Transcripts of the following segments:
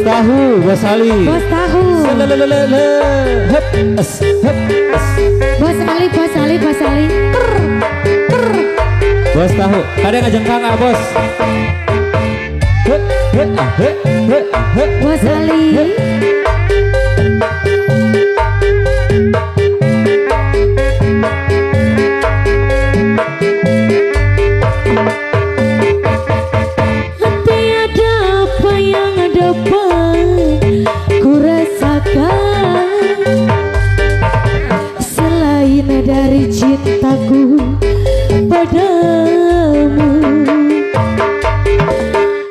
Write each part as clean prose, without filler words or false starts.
tahu, bos Ali. Bos tahu. Hep, es, hep, es. Bos Ali, bos Ali, bos Ali. Bos tahu, kadang ngajeng kakak bos. Bos Ali. Tiada apa yang dapat ku rasakan selain dari cintaku padamu.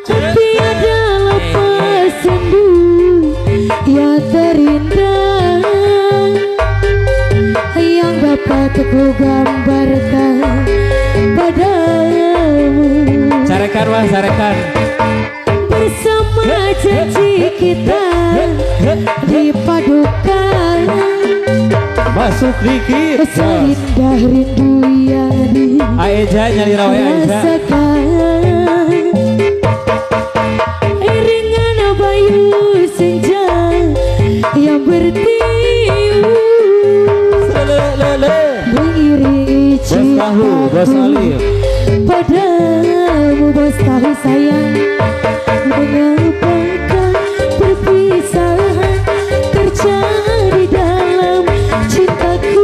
Tiada lepas sendu yang terindah yang dapat ku gambarkan padamu. Carekan wah, carekan. Bersama janji kita dipadukan Masuk dikit. seindah rindu yang Aeja nyari rawe Aeja. dirasakan. Iringan bayu senja yang bertiup mengiringi Bos tahu, bos Ali. padamu. Bos tahu sayang, mengapakah perpisahan terjadi dalam cintaku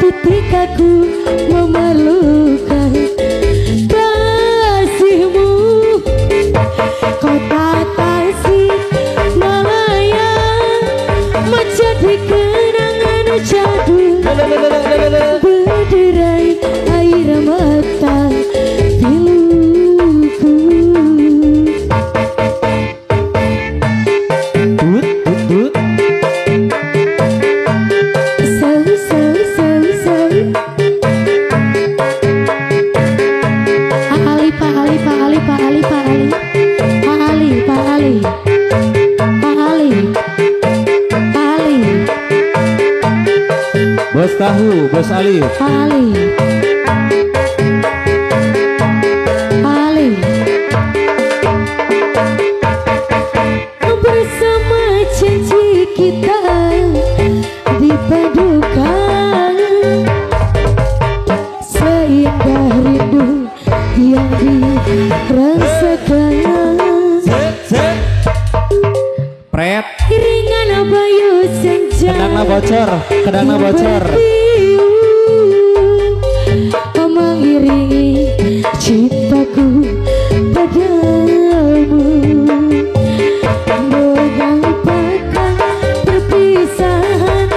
ketika ku memerlukan kasihmu. Kota Tasik Malaya menjadi kenangan jadul berderai air mata piluku. Tut. Pak Ali. Bos tahu, bos Ali. Bersama janji kita dipadukan seindah rindu yang dirasakan. Pret. Iringan bayu senja Kedangna bocor. mengiringi cintaku padamu. Mengapakah perpisahan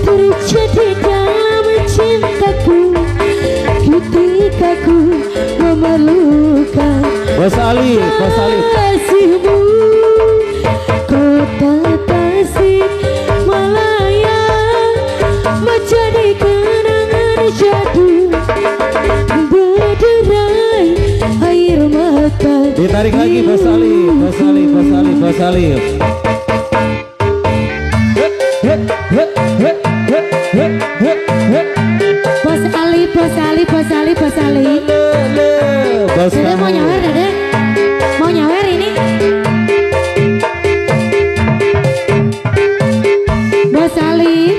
terjadi dalam cintaku ketika ku memerlukan Bos Ali. kasihmu. Kota Tasik Malaya menjadi kenangan jadul berderai air mata. Ditarik lagi bos Ali. Bos Ali. Bos Dede mau tahu. nyawer, Dede? Mau nyawer ini? Bos Ali.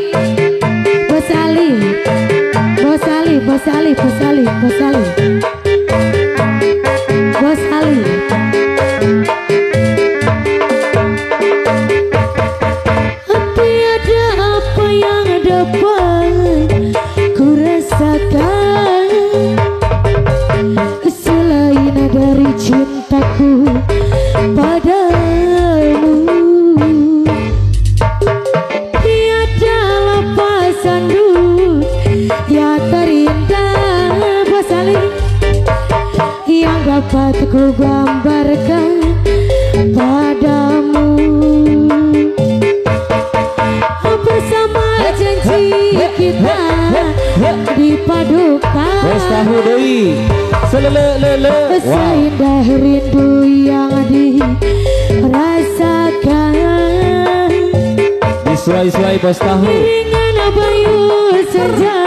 Tiada apa yang dapat ku rasakan selain dari cintaku padamu. Tiada lepas sendu yang terindah, Bos Ali, yang dapat ku gambarkan padamu. Bersama janji kita dipadukan Bos tahu deui. Wow. seindah rindu yang dirasakan. Disuai-suai bos tahu. Iringan bayu senja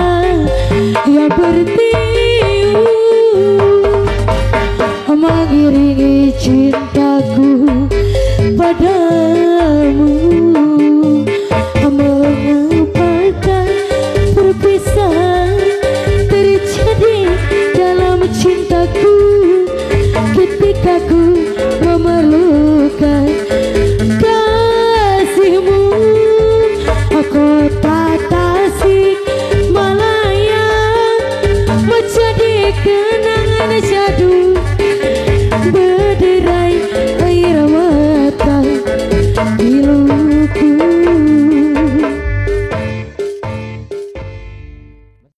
yang bertiup mengiringi cintaku pada dan